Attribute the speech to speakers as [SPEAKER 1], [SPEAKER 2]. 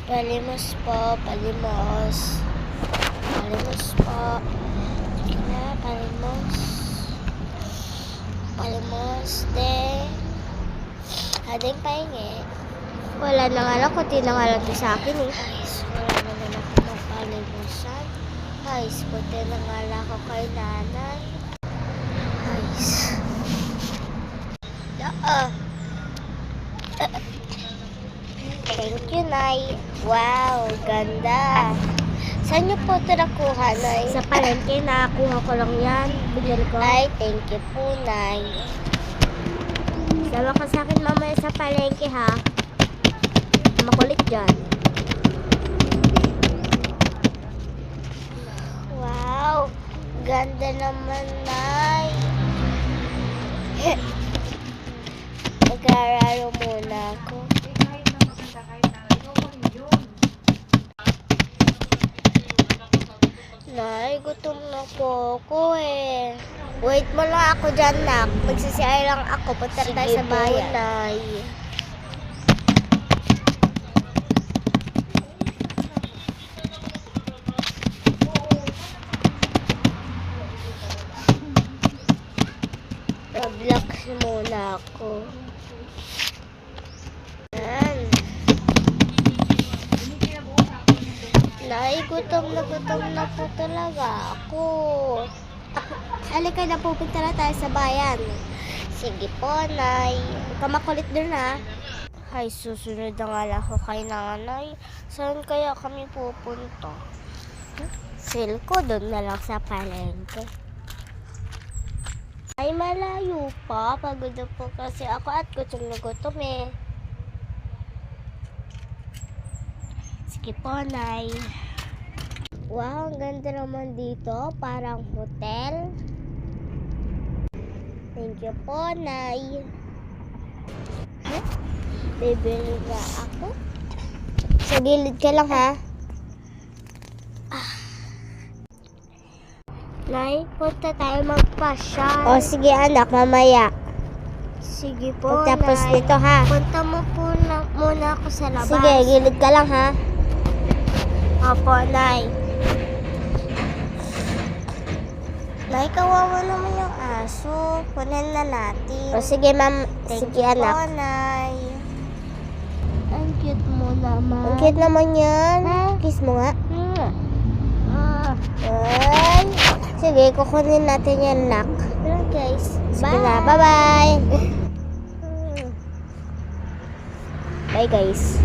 [SPEAKER 1] Palimos po, palimos. Palimos po. Kaya, palimos. Palimos, de. Ading pahingi.
[SPEAKER 2] Wala na nga lang, kunti na nga lang to sa akin eh.
[SPEAKER 1] Guys, wala naman ako magpalimusan. Guys, punti na nga lang ako kay nanay. Guys. Thank you, Nay. Wow, ganda. Saan niyo po ito nakuha, Nay?
[SPEAKER 2] Sa palengke, nakakuha ko lang yan. Binili ko.
[SPEAKER 1] Ay, thank you po, Nay.
[SPEAKER 2] Sama ka sa akin mamaya sa palengke ha. Makulit dyan.
[SPEAKER 1] Wow, ganda naman, Nay. Nag-aaral muna ako. Nay, gutom na po ako eh.
[SPEAKER 2] Wait mo lang ako dyan, nak. Magsisiyay lang ako. Punta tayo sa bayan.
[SPEAKER 1] Nay. Relax muna ako. Yan. Nay, gutom na po talaga ako.
[SPEAKER 2] Halika na, pupunta na tayo sa bayan.
[SPEAKER 1] Sige po, Nay.
[SPEAKER 2] Huwag ka makulit dun ha.
[SPEAKER 1] Ay, susunod na nga lang ako kay nanay. Saan kaya kami pupunta?
[SPEAKER 2] Feel ko dun na lang sa palengke.
[SPEAKER 1] Ay, malayo pa. Pagod na po kasi ako at gutom na gutom eh. Sige po, Nay. Wow, ang ganda naman dito. Parang hotel. Thank you po, Nay. Bibili na ako.
[SPEAKER 2] Sa gilid ka lang ha.
[SPEAKER 1] Nay, punta tayo magpasyal.
[SPEAKER 2] O sige anak, mamaya.
[SPEAKER 1] Sige po,
[SPEAKER 2] Pagtapos
[SPEAKER 1] Nay.
[SPEAKER 2] nito ha.
[SPEAKER 1] Punta mo po muna ako sa labas.
[SPEAKER 2] Sige, gilid ka lang ha.
[SPEAKER 1] Opo, Nay. Nay, kawawa naman yung aso. Kunin na natin.
[SPEAKER 2] O sige ma'am,
[SPEAKER 1] Thank
[SPEAKER 2] sige
[SPEAKER 1] you
[SPEAKER 2] anak.
[SPEAKER 1] po, Nay. Ang cute mo naman.
[SPEAKER 2] Ang cute naman yan.
[SPEAKER 1] Ha?
[SPEAKER 2] Kiss mo nga.
[SPEAKER 1] Ay.
[SPEAKER 2] Sige, kukunin natin yan, nak.
[SPEAKER 1] Pero guys,
[SPEAKER 2] Sige na, bye-bye. Bye guys.